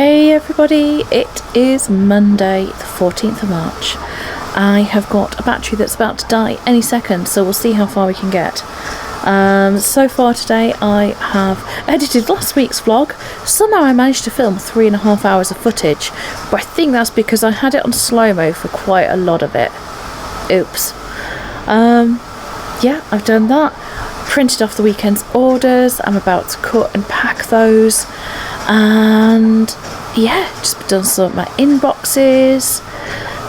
Hey everybody, it is Monday the 14th of March. I have got a battery that's about to die any second, so we'll see how far we can get. So far today I have edited last week's vlog. Somehow I managed to film 3.5 hours of footage, but I think that's because I had it on slow-mo for quite a lot of it. Oops. Yeah, I've done that. Printed off the weekend's orders. I'm about to cut and pack those. And yeah, just done some of my inboxes.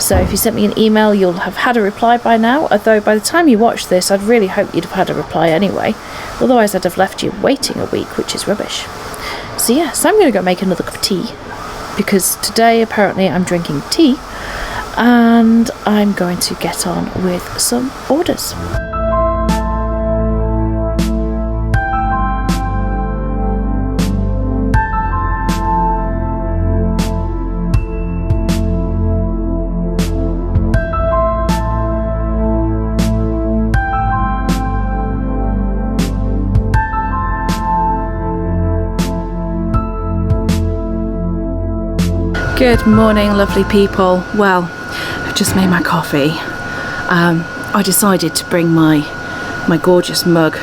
So if you sent me an email, you'll have had a reply by now. Although by the time you watch this, I'd really hope you'd have had a reply anyway. Otherwise, I'd have left you waiting a week, which is rubbish. So yeah, so I'm going to go make another cup of tea. Because today, apparently, I'm drinking tea. And I'm going to get on with some orders. Good morning, lovely people. Well, I've just made my coffee. I decided to bring my gorgeous mug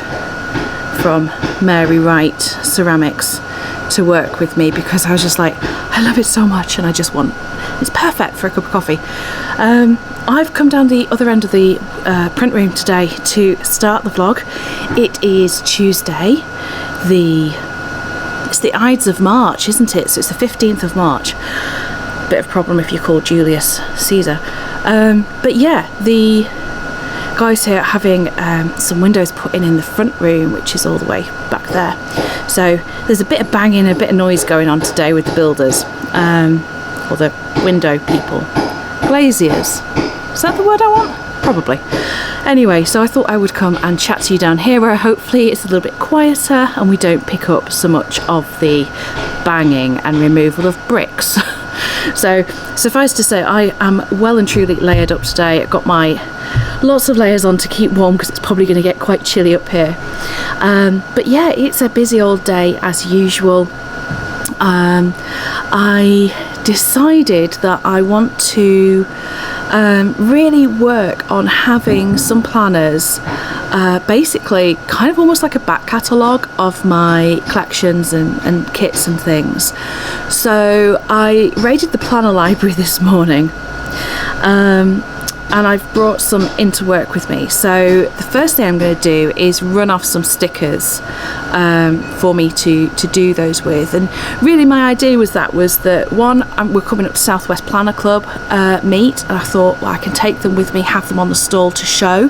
from Mary Wright Ceramics to work with me because I was just like, I love it so much and it's perfect for a cup of coffee. I've come down the other end of the print room today to start the vlog. It is Tuesday, it's the Ides of March, isn't it? So it's the 15th of March. Bit of a problem if you're called Julius Caesar. But yeah, the guys here are having some windows put in the front room, which is all the way back there. So there's a bit of banging and a bit of noise going on today with the builders, or the window people. Glaziers. Is that the word I want? Probably. Anyway, so I thought I would come and chat to you down here where hopefully it's a little bit quieter and we don't pick up so much of the banging and removal of bricks. So suffice to say, I am well and truly layered up today. I've got my lots of layers on to keep warm because it's probably going to get quite chilly up here. But yeah, it's a busy old day as usual. I decided that I want to really work on having some planners, basically kind of almost like a back catalogue of my collections and kits and things. So I raided the planner library this morning, and I've brought some in to work with me. So the first thing I'm going to do is run off some stickers for me to do those with. And really my idea was that one, we're coming up to Southwest Planner Club meet, and I thought, well, I can take them with me, have them on the stall to show,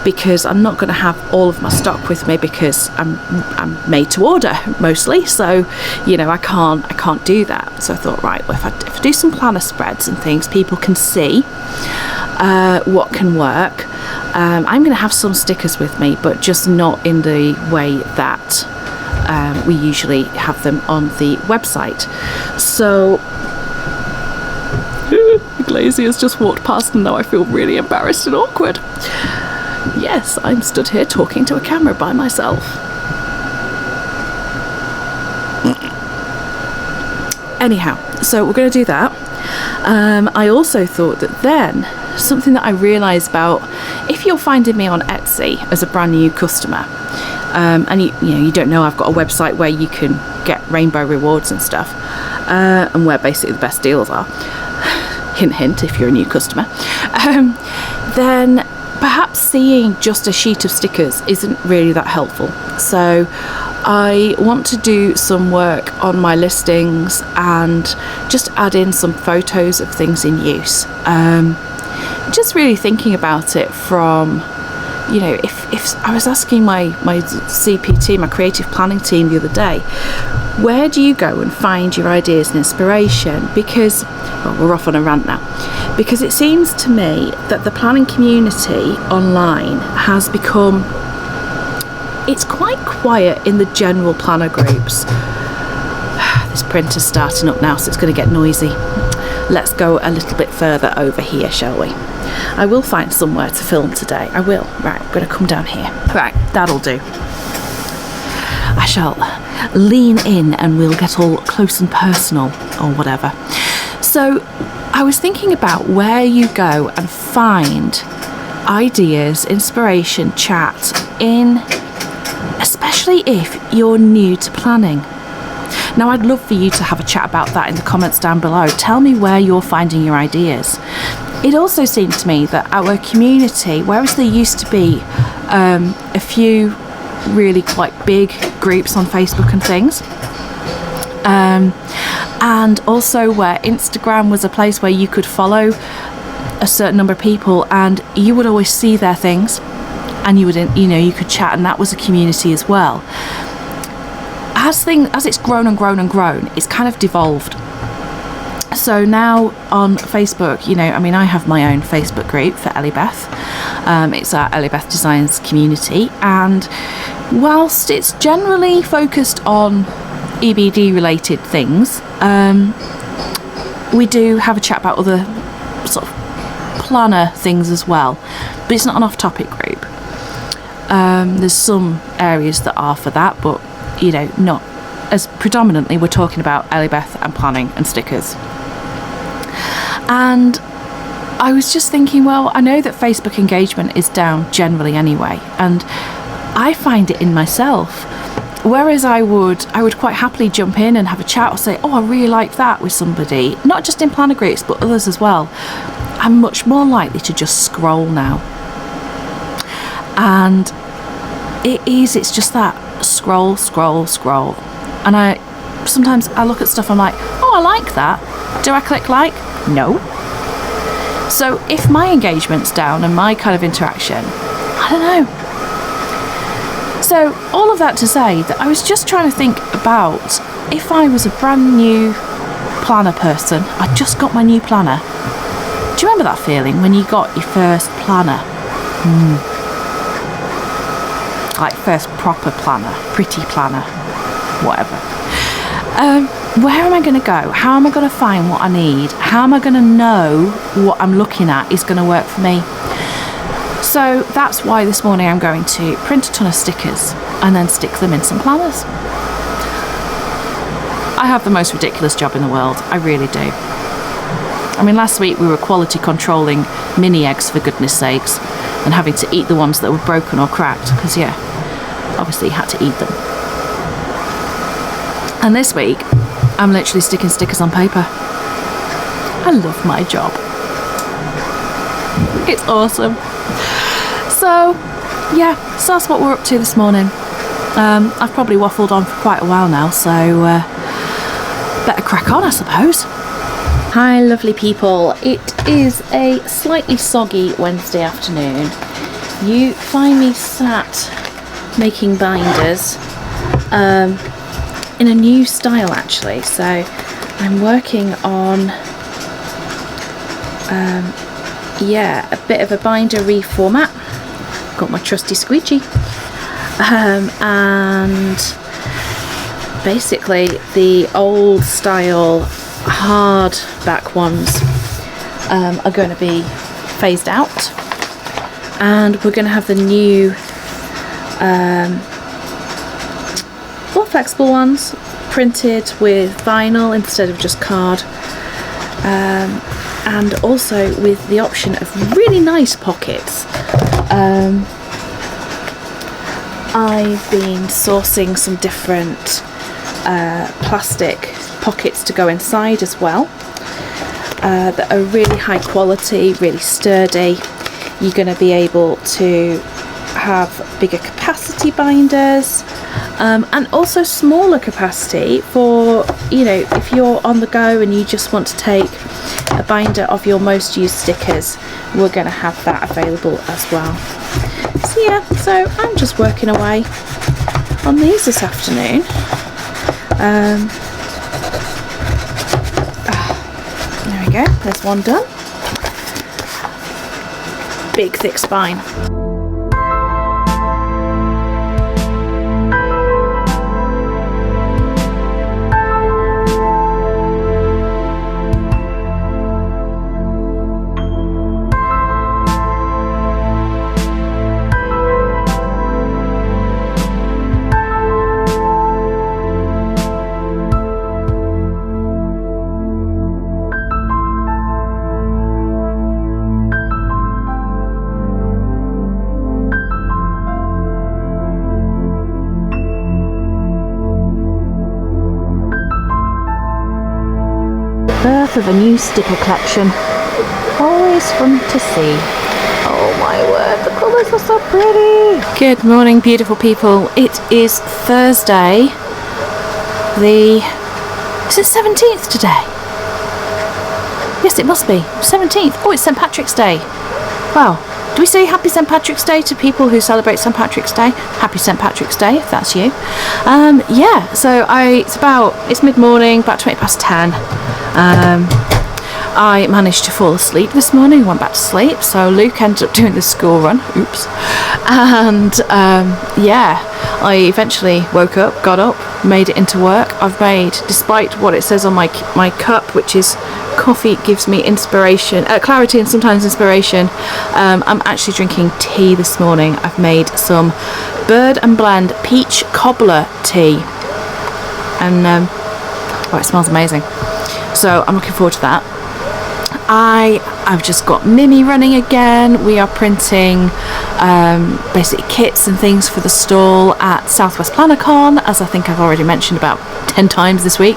because I'm not going to have all of my stock with me because I'm made to order mostly, so you know I can't do that. So I thought, right, well, if I do some planner spreads and things, people can see what can work. I'm going to have some stickers with me, but just not in the way that we usually have them on the website. So Glazy has just walked past and now I feel really embarrassed and awkward. Yes, I'm stood here talking to a camera by myself. Anyhow, so we're going to do that. I also thought that then something that I realised about, if you're finding me on Etsy as a brand new customer, and you don't know I've got a website where you can get rainbow rewards and stuff, and where basically the best deals are, hint hint if you're a new customer, then perhaps seeing just a sheet of stickers isn't really that helpful. So I want to do some work on my listings and just add in some photos of things in use. Just really thinking about it from, if I was asking my CPT, my creative planning team the other day, where do you go and find your ideas and inspiration? Because, well, we're off on a rant now. Because it seems to me that the planning community online has become, it's quite quiet in the general planner groups. This printer's starting up now, so it's going to get noisy. Let's go a little bit further over here, shall we? I will find somewhere to film today. I will. Right, I'm going to come down here. Right, that'll do. I shall lean in and we'll get all close and personal or whatever. So I was thinking about where you go and find ideas, inspiration, chat in, especially if you're new to planning. Now, I'd love for you to have a chat about that in the comments down below. Tell me where you're finding your ideas. It also seemed to me that our community, whereas there used to be a few really quite big groups on Facebook and things, and also where Instagram was a place where you could follow a certain number of people and you would always see their things and you could chat, and that was a community as well. As it's grown and grown and grown, it's kind of devolved. So now on Facebook, I have my own Facebook group for EllieBeth. It's our EllieBeth Designs community, and whilst it's generally focused on EBD related things, we do have a chat about other sort of planner things as well, but it's not an off-topic group. There's some areas that are for that, but not as predominantly. We're talking about EllieBeth and planning and stickers. And I was just thinking, well, I know that Facebook engagement is down generally anyway, and I find it in myself. Whereas I would quite happily jump in and have a chat or say, oh, I really like that with somebody, not just in planner groups but others as well. I'm much more likely to just scroll now. And it's just that scroll. And sometimes I look at stuff, I'm like, oh, I like that. Do I click like? No. So if my engagement's down and my kind of interaction, I don't know. So all of that to say that I was just trying to think about if I was a brand new planner person. I just got my new planner. Do you remember that feeling when you got your first planner? Like first proper planner, pretty planner, whatever. Where am I going to go? How am I going to find what I need? How am I going to know what I'm looking at is going to work for me? So that's why this morning I'm going to print a ton of stickers and then stick them in some planners. I have the most ridiculous job in the world. I really do. I mean, last week we were quality controlling mini eggs, for goodness sakes, and having to eat the ones that were broken or cracked, because obviously you had to eat them. And this week I'm literally sticking stickers on paper. I love my job. It's awesome. So that's what we're up to this morning. I've probably waffled on for quite a while now, so better crack on, I suppose. Hi lovely people, it is a slightly soggy Wednesday afternoon. You find me sat making binders in a new style actually. So I'm working on a bit of a binder reformat. Got my trusty squeegee, and basically the old style hardback ones are going to be phased out, and we're going to have the new more flexible ones printed with vinyl instead of just card, and also with the option of really nice pockets. I've been sourcing some different plastic pockets to go inside as well, that are really high quality, really sturdy. You're going to be able to have bigger capacity binders, and also smaller capacity for, if you're on the go and you just want to take a binder of your most used stickers, we're going to have that available as well. So I'm just working away on these this afternoon. There we go, there's one done. Big thick spine. Birth of a new sticker collection. Always fun to see. Oh my word, the colours are so pretty. Good morning, beautiful people. It is Thursday. Is it 17th today? Yes, it must be. 17th. Oh, it's St. Patrick's Day. Wow. Do we say Happy St. Patrick's Day to people who celebrate St. Patrick's Day? Happy St. Patrick's Day, if that's you. Yeah, so it's mid-morning, about 20 past 10. I managed to fall asleep this morning, went back to sleep, so Luke ended up doing the school run. Oops. And yeah, I eventually woke up, got up, made it into work. I've made, despite what it says on my cup, which is coffee gives me inspiration, clarity and sometimes inspiration, I'm actually drinking tea this morning. I've made some Bird and Blend peach cobbler tea, and oh, it smells amazing. So I'm looking forward to that. I've just got Mimi running again. We are printing basic kits and things for the stall at Southwest PlannerCon, as I think I've already mentioned about 10 times this week.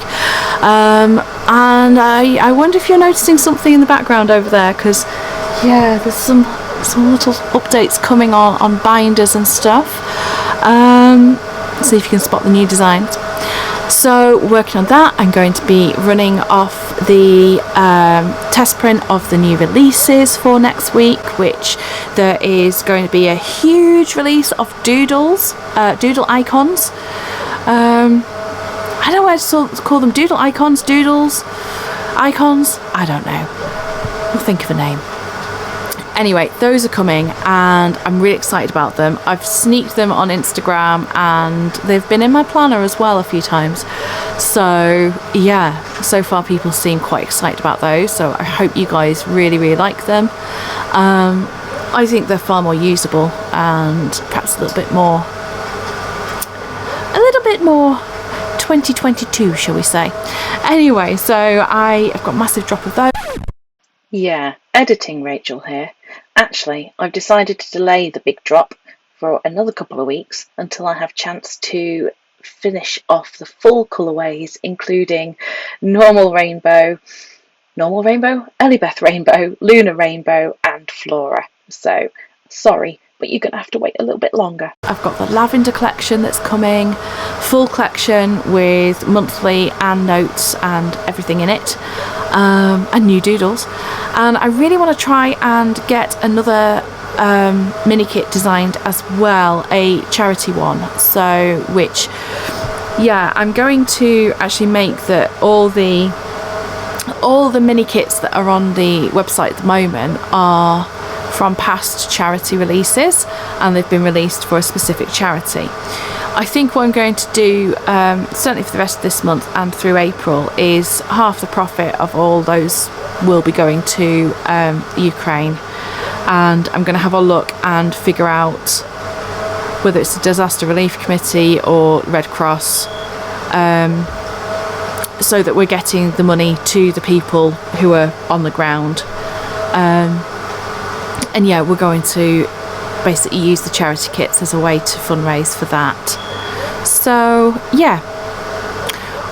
And I wonder if you're noticing something in the background over there, because yeah, there's some little updates coming on binders and stuff. See if you can spot the new designs. So working on that, I'm going to be running off the test print of the new releases for next week, which there is going to be a huge release of doodles, doodle icons. I don't know where to call them, doodle icons, doodles, icons, I don't know. We'll think of a name. Anyway, those are coming and I'm really excited about them. I've sneaked them on Instagram and they've been in my planner as well a few times. So yeah, so far people seem quite excited about those. So I hope you guys really like them. I think they're far more usable and perhaps a little bit more 2022, shall we say. Anyway, so I've got a massive drop of those. Yeah, editing Rachel here. Actually, I've decided to delay the big drop for another couple of weeks until I have chance to finish off the full colourways, including normal rainbow, EllieBeth rainbow, lunar rainbow and flora. So, sorry, but you're going to have to wait a little bit longer. I've got the lavender collection that's coming, full collection with monthly and notes and everything in it, and new doodles. And I really want to try and get another mini kit designed as well, a charity one. So, which, yeah, I'm going to actually make that all the mini kits that are on the website at the moment are from past charity releases, and they've been released for a specific charity. I think what I'm going to do, certainly for the rest of this month and through April, is half the profit of all those will be going to Ukraine, and I'm going to have a look and figure out whether it's a disaster relief committee or Red Cross, so that we're getting the money to the people who are on the ground. And yeah, we're going to basically use the charity kits as a way to fundraise for that. So yeah,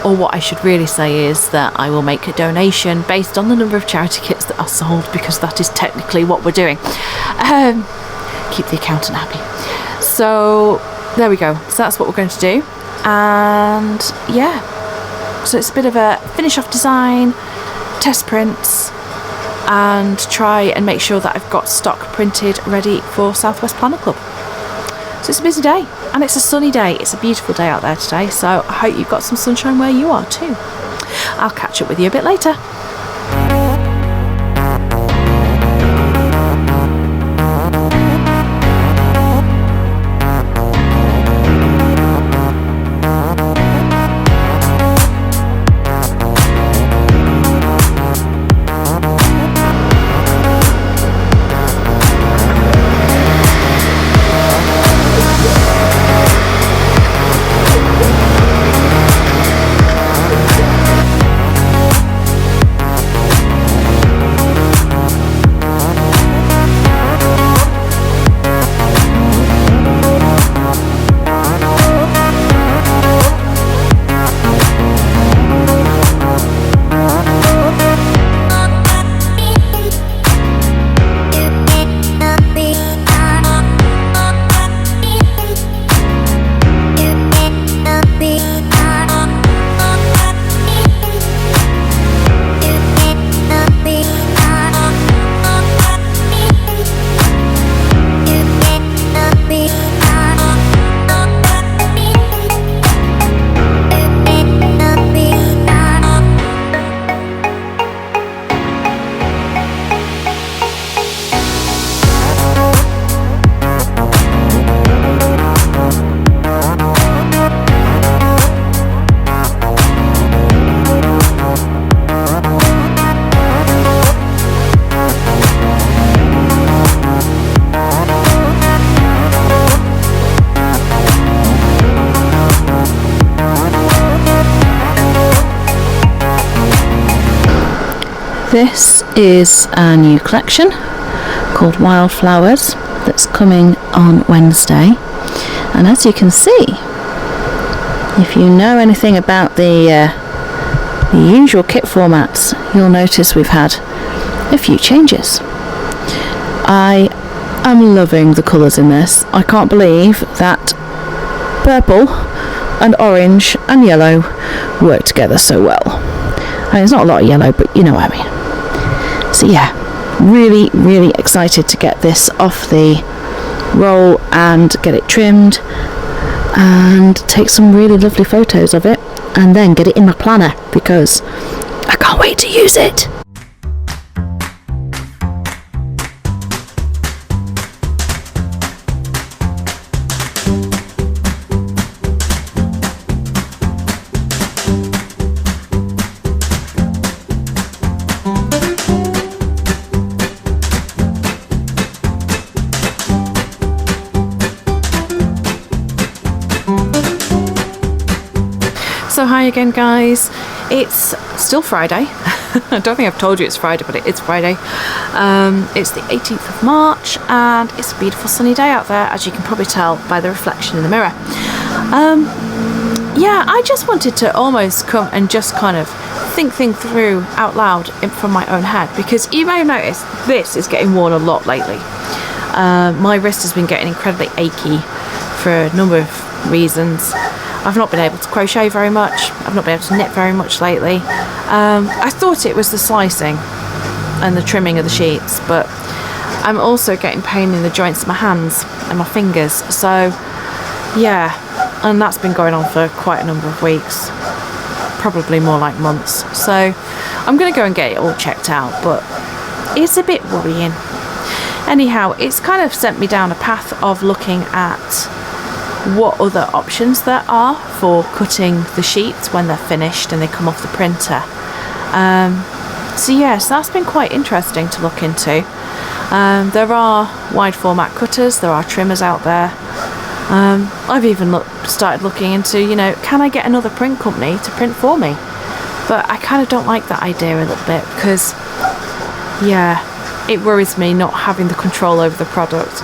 or what I should really say is that I will make a donation based on the number of charity kits that are sold, because that is technically what we're doing. Keep the accountant happy. So there we go. So that's what we're going to do. And yeah, so it's a bit of a finish off design, test prints, and try and make sure that I've got stock printed ready for Southwest Planner Club. So it's a busy day and it's a sunny day. It's a beautiful day out there today, so I hope you've got some sunshine where you are too. I'll catch up with you a bit later. This is a new collection called Wildflowers that's coming on Wednesday, and as you can see, if you know anything about the usual kit formats, you'll notice we've had a few changes. I am loving the colours in this. I can't believe that purple and orange and yellow work together so well. I mean, it's not a lot of yellow, but you know what I mean. So yeah, really excited to get this off the roll and get it trimmed and take some really lovely photos of it, and then get it in my planner because I can't wait to use it. So hi again guys, it's still Friday. I don't think I've told you it's Friday, but it is Friday. It's the 18th of March and it's a beautiful sunny day out there, as you can probably tell by the reflection in the mirror. Yeah, I just wanted to almost come and just kind of think things through out loud from my own head, because you may have noticed this is getting worn a lot lately. My wrist has been getting incredibly achy for a number of reasons. I've not been able to crochet very much, I've not been able to knit very much lately. I thought it was the slicing and the trimming of the sheets, but I'm also getting pain in the joints of my hands and my fingers, so yeah, and that's been going on for quite a number of weeks, probably more like months, so I'm going to go and get it all checked out, but it's a bit worrying. Anyhow, it's kind of sent me down a path of looking at what other options there are for cutting the sheets when they're finished and they come off the printer. So yes, that's been quite interesting to look into. There are wide format cutters, there are trimmers out there. I've even started looking into, you know, can I get another print company to print for me? But I kind of don't like that idea a little bit because, yeah, it worries me not having the control over the product.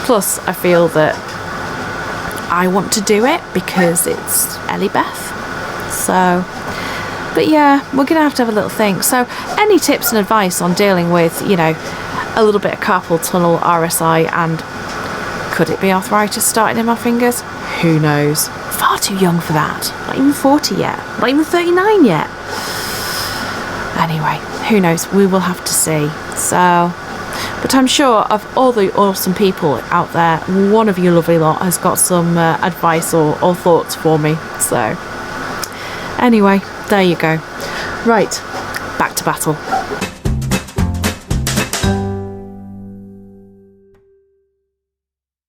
Plus, I feel that I want to do it because it's EllieBeth. So, but yeah, we're going to have a little think. So, any tips and advice on dealing with, you know, a little bit of carpal tunnel, RSI, and could it be arthritis starting in my fingers? Who knows? Far too young for that. Not even 40 yet. Not even 39 yet. Anyway, who knows? We will have to see. So, but I'm sure of all the awesome people out there, one of you lovely lot has got some advice or thoughts for me. So, anyway, there you go. Right, back to battle.